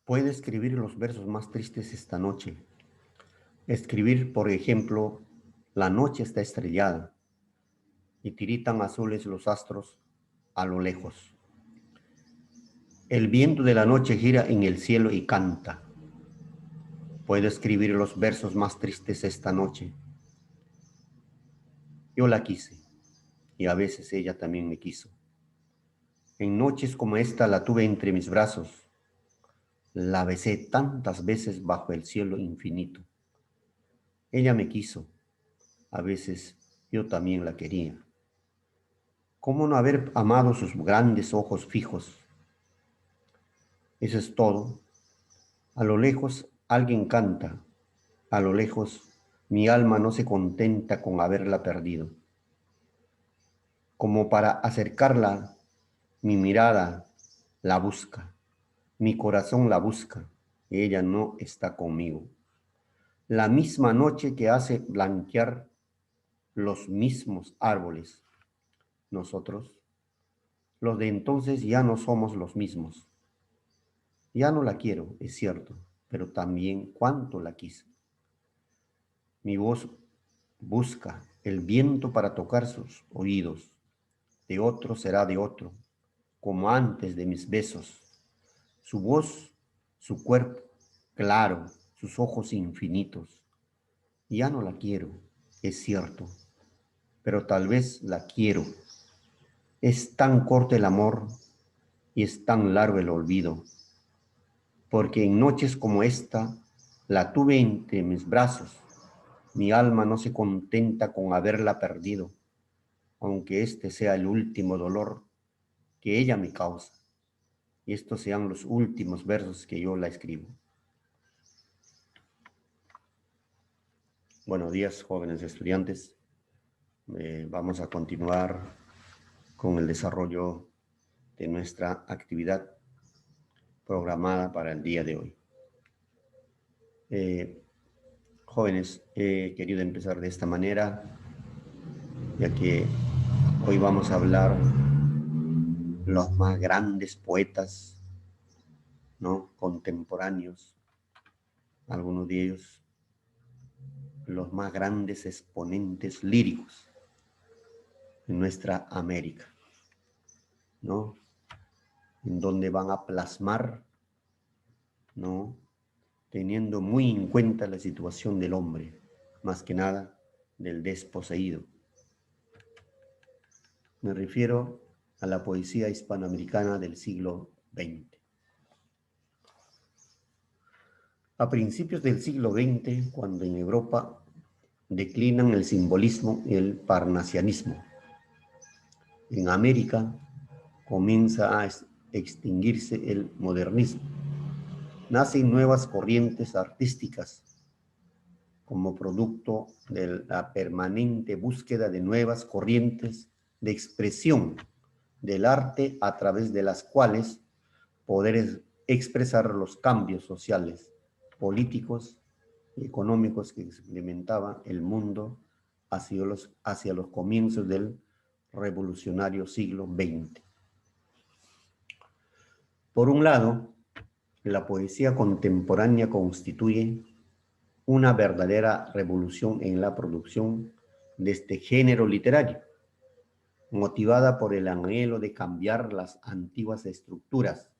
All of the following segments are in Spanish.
Puede escribir los versos más tristes esta noche. Escribir, por ejemplo, la noche está estrellada y tiritan azules los astros a lo lejos. El viento de la noche gira en el cielo y canta. Puedo escribir los versos más tristes esta noche. Yo la quise y a veces ella también me quiso. En noches como esta la tuve entre mis brazos. La besé tantas veces bajo el cielo infinito. Ella me quiso, a veces yo también la quería. ¿Cómo no haber amado sus grandes ojos fijos? Eso es todo. A lo lejos alguien canta. A lo lejos mi alma no se contenta con haberla perdido. Como para acercarla, mi mirada la busca. Mi corazón la busca. Ella no está conmigo. La misma noche que hace blanquear los mismos árboles. Nosotros, los de entonces, ya no somos los mismos. Ya no la quiero, es cierto, pero también cuánto la quise. Mi voz busca el viento para tocar sus oídos. De otro será de otro, como antes de mis besos. Su voz, su cuerpo, claro, sus ojos infinitos. Ya no la quiero, es cierto, pero tal vez la quiero. Es tan corto el amor y es tan largo el olvido, porque en noches como esta la tuve entre mis brazos. Mi alma no se contenta con haberla perdido, aunque este sea el último dolor que ella me causa, y estos sean los últimos versos que yo la escribo. Buenos días, jóvenes estudiantes. Vamos a continuar con el desarrollo de nuestra actividad programada para el día de hoy. Eh, Jóvenes, he querido empezar de esta manera, ya que hoy vamos a hablar los más grandes poetas, ¿no? Contemporáneos, algunos de ellos los más grandes exponentes líricos en nuestra América, ¿no? En donde van a plasmar, ¿no? Teniendo muy en cuenta la situación del hombre, más que nada del desposeído. Me refiero a la poesía hispanoamericana del siglo XX. A principios del siglo XX, cuando en Europa declinan el simbolismo y el parnasianismo, en América comienza a extinguirse el modernismo. Nacen nuevas corrientes artísticas como producto de la permanente búsqueda de nuevas corrientes de expresión del arte a través de las cuales poder expresar los cambios sociales, políticos y económicos que experimentaba el mundo hacia los comienzos del revolucionario siglo XX. Por un lado, la poesía contemporánea constituye una verdadera revolución en la producción de este género literario, motivada por el anhelo de cambiar las antiguas estructuras,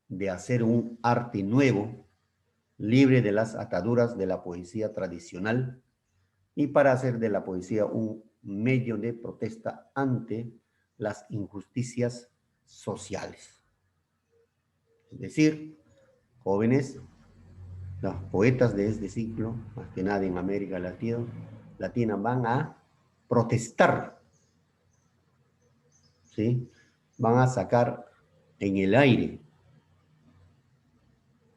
de hacer un arte nuevo, libre de las ataduras de la poesía tradicional y para hacer de la poesía un medio de protesta ante las injusticias sociales. Es decir, jóvenes, los poetas de este siglo, más que nada en América Latina van a protestar, ¿sí? Van a sacar en el aire,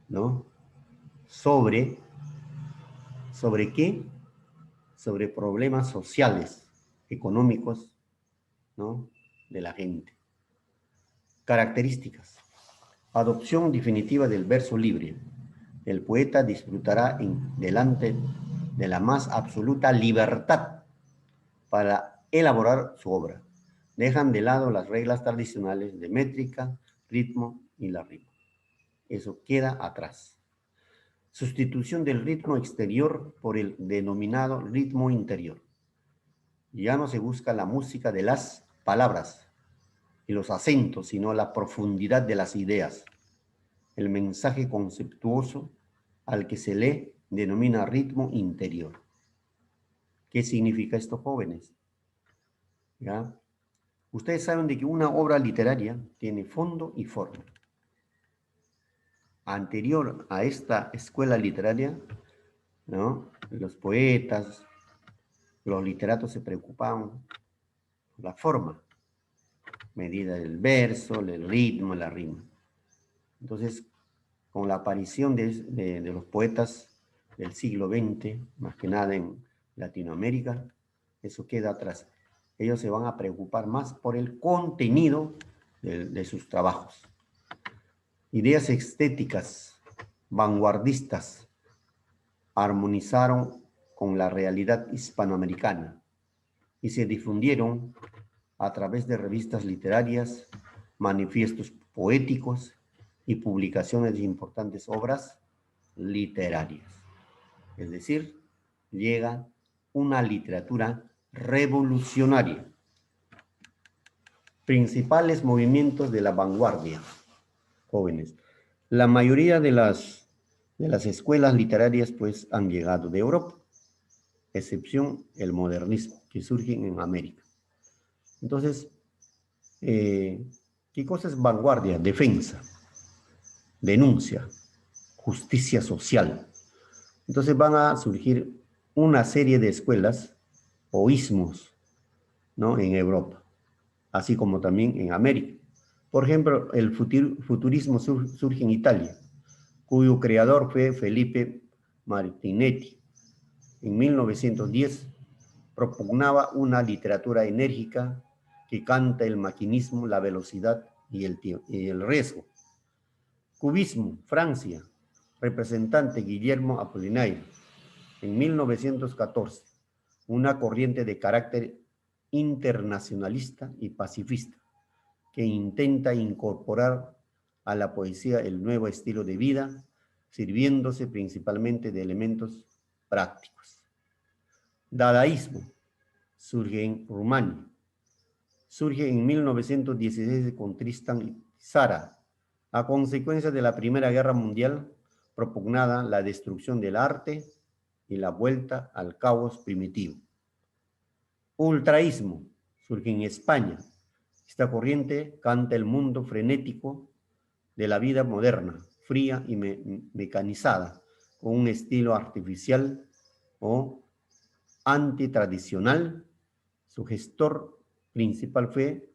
¿no? ¿Sobre qué? Sobre problemas sociales, económicos, ¿no? De la gente. Características. Adopción definitiva del verso libre. El poeta disfrutará delante de la más absoluta libertad para elaborar su obra. Dejan de lado las reglas tradicionales de métrica, ritmo y la rima. eso queda atrás. Sustitución del ritmo exterior por el denominado ritmo interior. Ya no se busca la música de las palabras y los acentos, sino la profundidad de las ideas. El mensaje conceptuoso al que se le denomina ritmo interior. ¿Qué significa esto, jóvenes? ¿Ya? Ustedes saben de que una obra literaria tiene fondo y forma. Anterior a esta escuela literaria, ¿no?, los poetas, los literatos se preocupaban por la forma, medida del verso, el ritmo, la rima. Entonces, con la aparición de los poetas del siglo XX, más que nada en Latinoamérica, eso queda atrás. Ellos se van a preocupar más por el contenido de sus trabajos. Ideas estéticas, vanguardistas, armonizaron con la realidad hispanoamericana y se difundieron a través de revistas literarias, manifiestos poéticos y publicaciones de importantes obras literarias. Es decir, llega una literatura revolucionaria. Principales movimientos de la vanguardia, jóvenes. La mayoría de las escuelas literarias pues han llegado de Europa, excepción el modernismo, que surge en América. Entonces, ¿qué cosa es vanguardia? Defensa, denuncia, justicia social. Entonces van a surgir una serie de escuelas o ismos, ¿no?, en Europa, así como también en América. Por ejemplo, el futurismo surge en Italia, cuyo creador fue Felipe Martinetti. En 1910 propugnaba una literatura enérgica que canta el maquinismo, la velocidad y el riesgo. Cubismo, Francia, representante Guillermo Apollinaire, en 1914, una corriente de carácter internacionalista y pacifista que intenta incorporar a la poesía el nuevo estilo de vida, sirviéndose principalmente de elementos prácticos. Dadaísmo surge en Rumania. Surge en 1916 con Tristan Tzara, a consecuencia de la Primera Guerra Mundial, propugnada la destrucción del arte y la vuelta al caos primitivo. Ultraísmo surge en España. Esta corriente canta el mundo frenético de la vida moderna, fría y mecanizada, con un estilo artificial o antitradicional. Su gestor principal fue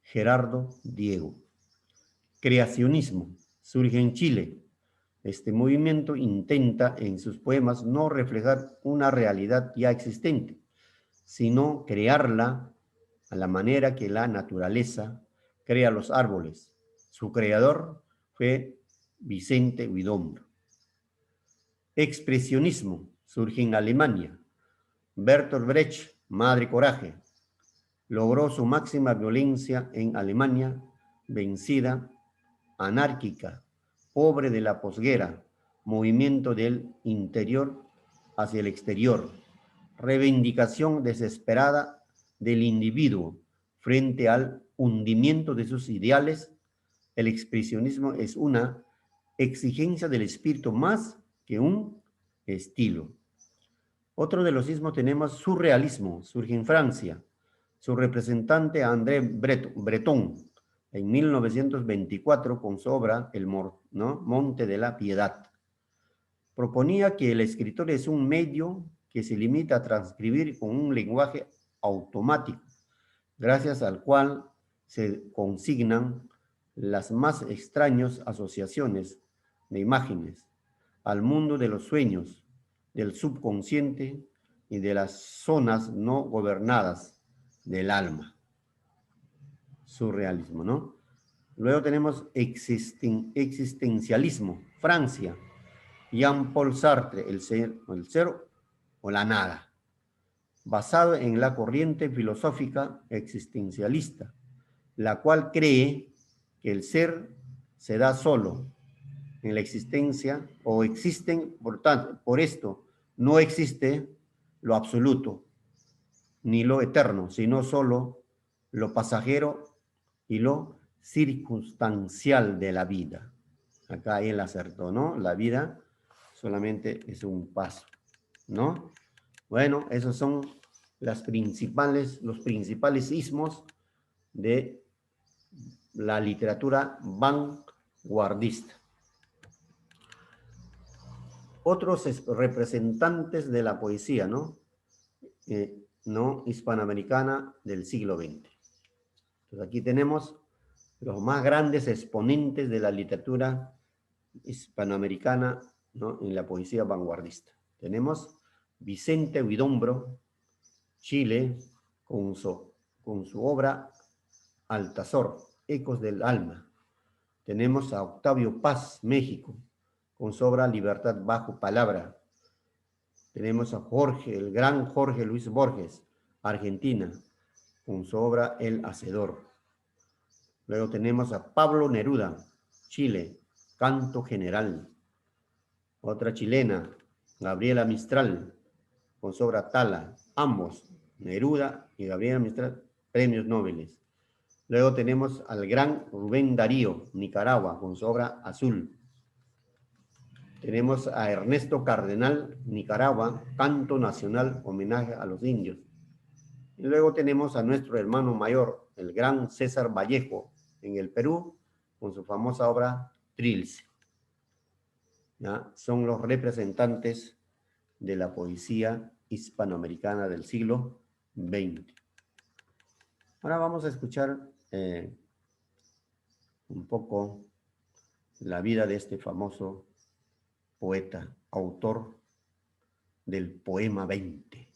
Gerardo Diego. Creacionismo surge en Chile. Este movimiento intenta en sus poemas no reflejar una realidad ya existente, sino crearla a la manera que la naturaleza crea los árboles. Su creador fue Vicente Huidobro. Expresionismo surge en Alemania. Bertolt Brecht, Madre Coraje, logró su máxima violencia en Alemania, vencida, anárquica, pobre de la posguerra, movimiento del interior hacia el exterior, reivindicación desesperada del individuo frente al hundimiento de sus ideales. El expresionismo es una exigencia del espíritu más que un estilo. Otro de los ismos tenemos surrealismo, surge en Francia. Su representante André Breton, en 1924, con su obra El Monte de la Piedad. Proponía que el escritor es un medio que se limita a transcribir con un lenguaje automático, gracias al cual se consignan las más extrañas asociaciones de imágenes al mundo de los sueños, del subconsciente y de las zonas no gobernadas del alma. Surrealismo, ¿no? Luego tenemos existencialismo, Francia. Jean-Paul Sartre, el ser o la nada, basado en la corriente filosófica existencialista, la cual cree que el ser se da solo en la existencia, o existen, por tanto, por esto, no existe lo absoluto, ni lo eterno, sino solo lo pasajero y lo circunstancial de la vida. Acá él acertó, ¿no? La vida solamente es un paso, ¿no? Bueno, esos son los principales ismos de la literatura vanguardista. Otros representantes de la poesía, ¿no? No hispanoamericana del siglo XX. Entonces aquí tenemos los más grandes exponentes de la literatura hispanoamericana, ¿no? En la poesía vanguardista. Tenemos Vicente Huidobro, Chile, con su obra Altazor, Ecos del Alma. Tenemos a Octavio Paz, México, con su obra Libertad bajo palabra. Tenemos a Jorge, el gran Jorge Luis Borges, Argentina, con su obra El Hacedor. Luego tenemos a Pablo Neruda, Chile, Canto General. Otra chilena, Gabriela Mistral, con su obra Tala. Ambos, Neruda y Gabriela Mistral, premios Nobel. Luego tenemos al gran Rubén Darío, Nicaragua, con su obra Azul. Tenemos a Ernesto Cardenal, Nicaragua, Canto Nacional, homenaje a los indios. Y luego tenemos a nuestro hermano mayor, el gran César Vallejo, en el Perú, con su famosa obra Trilce. ¿Ya? Son los representantes de la poesía hispanoamericana del siglo XX. Ahora vamos a escuchar un poco la vida de este famoso poeta, autor del poema 20.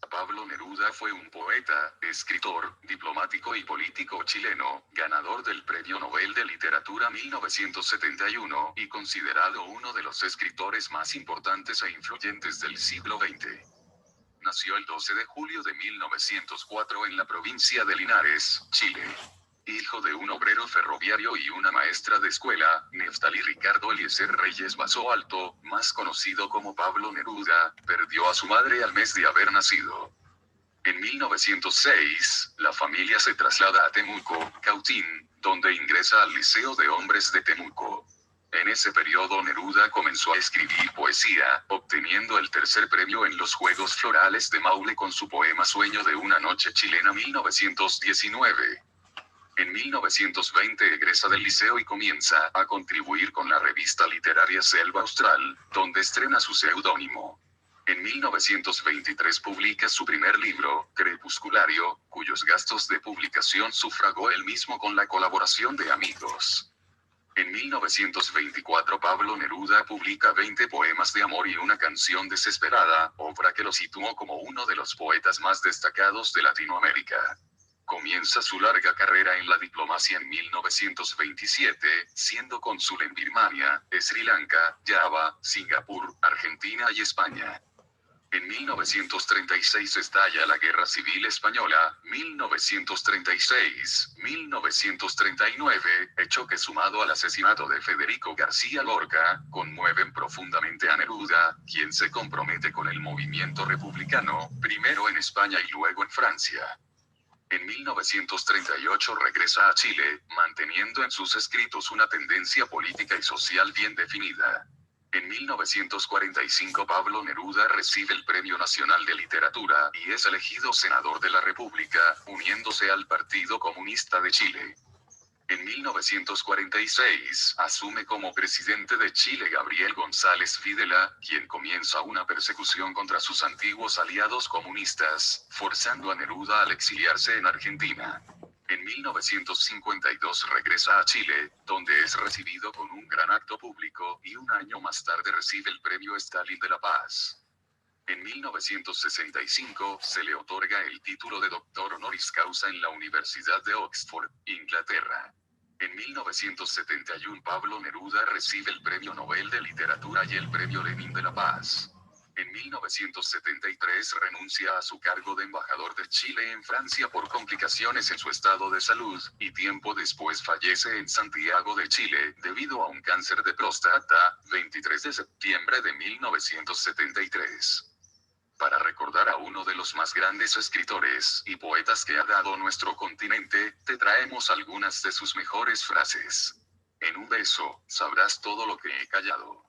Pablo Neruda fue un poeta, escritor, diplomático y político chileno, ganador del Premio Nobel de Literatura 1971 y considerado uno de los escritores más importantes e influyentes del siglo XX. Nació el 12 de julio de 1904 en la provincia de Linares, Chile. Hijo de un obrero ferroviario y una maestra de escuela, Neftalí Ricardo Eliezer Reyes Basso Alto, más conocido como Pablo Neruda, perdió a su madre al mes de haber nacido. En 1906, la familia se traslada a Temuco, Cautín, donde ingresa al Liceo de Hombres de Temuco. En ese periodo Neruda comenzó a escribir poesía, obteniendo el tercer premio en los Juegos Florales de Maule con su poema Sueño de una noche chilena 1919. En 1920 egresa del liceo y comienza a contribuir con la revista literaria Selva Austral, donde estrena su seudónimo. En 1923 publica su primer libro, Crepusculario, cuyos gastos de publicación sufragó él mismo con la colaboración de amigos. En 1924 Pablo Neruda publica 20 poemas de amor y una canción desesperada, obra que lo situó como uno de los poetas más destacados de Latinoamérica. Comienza su larga carrera en la diplomacia en 1927, siendo cónsul en Birmania, Sri Lanka, Java, Singapur, Argentina y España. En 1936 estalla la Guerra Civil Española, 1936-1939, hecho que sumado al asesinato de Federico García Lorca, conmueven profundamente a Neruda, quien se compromete con el movimiento republicano, primero en España y luego en Francia. En 1938 regresa a Chile, manteniendo en sus escritos una tendencia política y social bien definida. En 1945 Pablo Neruda recibe el Premio Nacional de Literatura y es elegido senador de la República, uniéndose al Partido Comunista de Chile. En 1946, asume como presidente de Chile Gabriel González Videla, quien comienza una persecución contra sus antiguos aliados comunistas, forzando a Neruda al exiliarse en Argentina. En 1952 regresa a Chile, donde es recibido con un gran acto público y un año más tarde recibe el Premio Stalin de la Paz. En 1965 se le otorga el título de doctor honoris causa en la Universidad de Oxford, Inglaterra. En 1971 Pablo Neruda recibe el Premio Nobel de Literatura y el Premio Lenin de la Paz. En 1973 renuncia a su cargo de embajador de Chile en Francia por complicaciones en su estado de salud, y tiempo después fallece en Santiago de Chile, debido a un cáncer de próstata, 23 de septiembre de 1973. Para recordar a uno de los más grandes escritores y poetas que ha dado nuestro continente, te traemos algunas de sus mejores frases. En un beso, sabrás todo lo que he callado.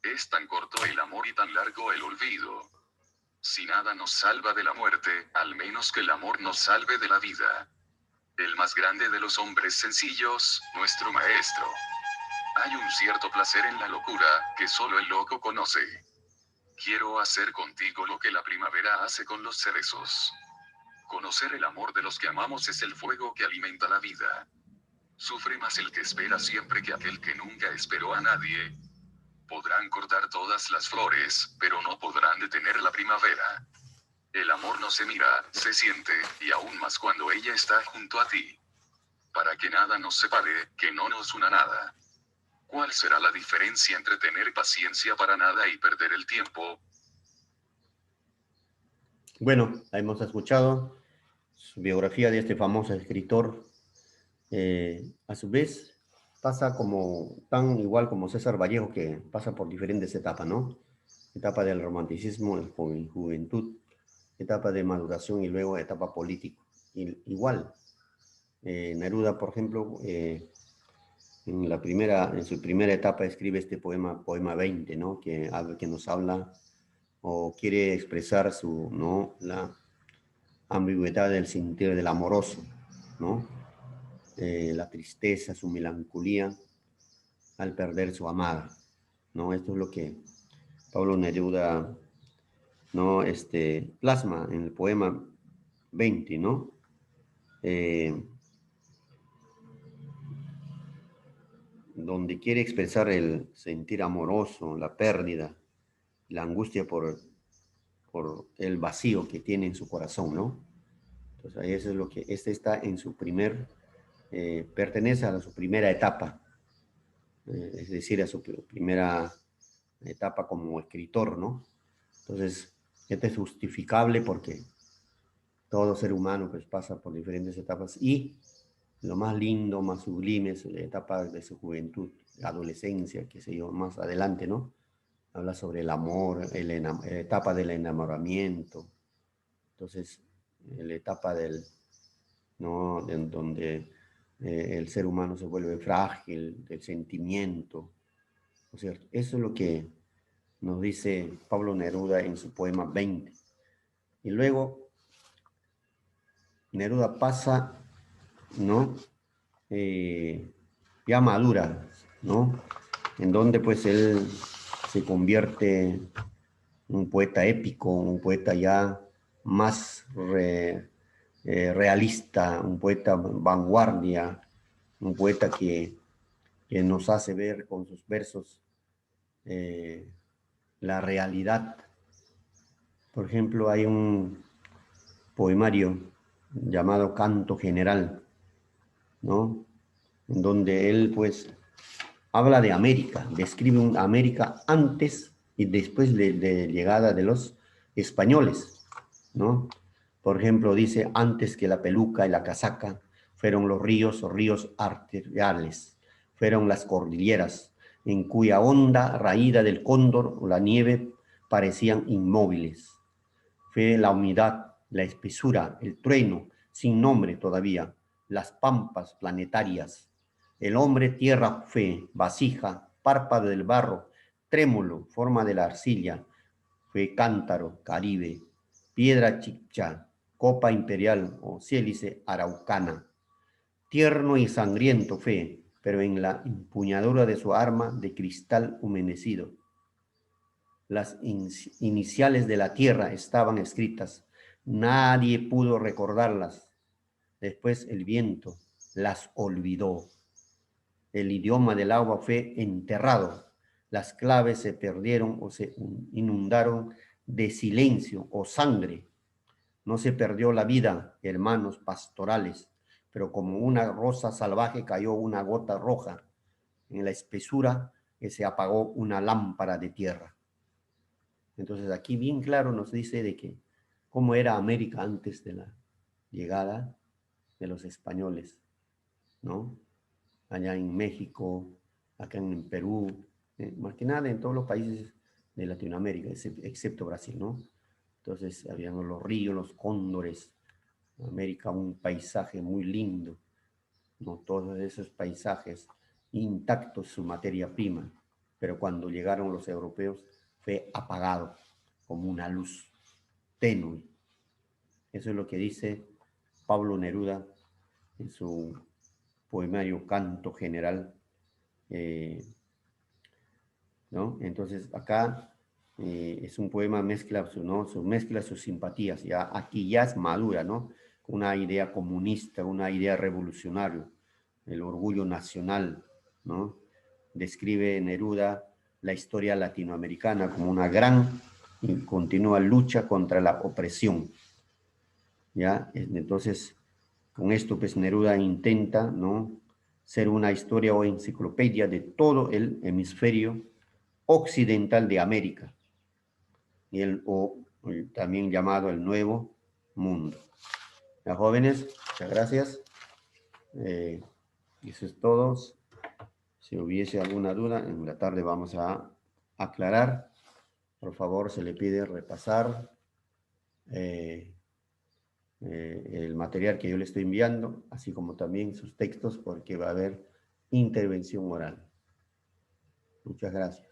Es tan corto el amor y tan largo el olvido. Si nada nos salva de la muerte, al menos que el amor nos salve de la vida. El más grande de los hombres sencillos, nuestro maestro. Hay un cierto placer en la locura, que solo el loco conoce. Quiero hacer contigo lo que la primavera hace con los cerezos. Conocer el amor de los que amamos es el fuego que alimenta la vida. Sufre más el que espera siempre que aquel que nunca esperó a nadie. Podrán cortar todas las flores, pero no podrán detener la primavera. El amor no se mira, se siente, y aún más cuando ella está junto a ti. Para que nada nos separe, que no nos una nada. ¿Cuál será la diferencia entre tener paciencia para nada y perder el tiempo? Bueno, hemos escuchado su biografía de este famoso escritor. A su vez, pasa como tan igual como César Vallejo, que pasa por diferentes etapas, ¿no? Etapa del romanticismo en juventud, etapa de maduración y luego etapa política. Igual, Neruda, por ejemplo, en su primera etapa escribe este poema 20, ¿no? Que nos habla o quiere expresar ¿no? La ambigüedad del sentido del amoroso, ¿no? La tristeza, su melancolía al perder su amada, ¿no? Esto es lo que Pablo Neruda, ¿no? Plasma en el poema 20, ¿no? Eh, donde quiere expresar el sentir amoroso, la pérdida, la angustia por el vacío que tiene en su corazón, ¿no? Entonces, ahí eso es lo que, este está en su pertenece a su primera etapa, es decir, a su primera etapa como escritor, ¿no? Entonces, este es justificable porque todo ser humano pues pasa por diferentes etapas y lo más lindo, más sublime es la etapa de su juventud, adolescencia, qué sé yo, más adelante, ¿no? Habla sobre el amor, la etapa del enamoramiento. Entonces, la etapa ¿no? En donde el ser humano se vuelve frágil, del sentimiento. ¿No es cierto? Eso es lo que nos dice Pablo Neruda en su poema 20. Y luego Neruda pasa, ¿no? Ya madura, ¿no? En donde pues él se convierte en un poeta épico, un poeta ya más realista, un poeta vanguardia, un poeta que nos hace ver con sus versos eh, la realidad. Por ejemplo, hay un poemario llamado Canto General, ¿no? En donde él pues habla de América, describe una América antes y después de llegada de los españoles, ¿no? Por ejemplo, dice, antes que la peluca y la casaca, fueron los ríos o ríos arteriales, fueron las cordilleras, en cuya honda raída del cóndor o la nieve parecían inmóviles. Fue la humedad, la espesura, el trueno, sin nombre todavía, las pampas planetarias. El hombre tierra fue, vasija, párpado del barro, trémulo, forma de la arcilla, fue cántaro, caribe, piedra chicha, copa imperial o ciélice araucana. Tierno y sangriento fue, pero en la empuñadura de su arma de cristal humedecido. Las iniciales de la tierra estaban escritas. Nadie pudo recordarlas. Después el viento las olvidó. El idioma del agua fue enterrado. Las claves se perdieron o se inundaron de silencio o sangre. No se perdió la vida, hermanos pastorales, pero como una rosa salvaje cayó una gota roja en la espesura que se apagó una lámpara de tierra. Entonces aquí bien claro nos dice de que cómo era América antes de la llegada de los españoles, ¿no? Allá en México, acá en Perú, más que nada en todos los países de Latinoamérica, excepto Brasil, ¿no? Entonces habían los ríos, los cóndores, América, un paisaje muy lindo, ¿no? Todos esos paisajes intactos, su materia prima, pero cuando llegaron los europeos fue apagado como una luz tenue. Eso es lo que dice Pablo Neruda en su poemario Canto General, ¿no? Entonces acá es un poema mezcla, ¿no? Mezcla sus simpatías, ya aquí ya es madura, ¿no? Una idea comunista, una idea revolucionaria, el orgullo nacional, ¿no? Describe Neruda la historia latinoamericana como una gran y continua lucha contra la opresión, ¿ya? Entonces, con esto, pues Neruda intenta, ¿no? Ser una historia o enciclopedia de todo el hemisferio occidental de América, o también llamado el Nuevo Mundo. Ya, jóvenes, muchas gracias. Eso es todo. Si hubiese alguna duda, en la tarde vamos a aclarar. Por favor, se le pide repasar eh, el material que yo le estoy enviando, así como también sus textos, porque va a haber intervención oral. Muchas gracias.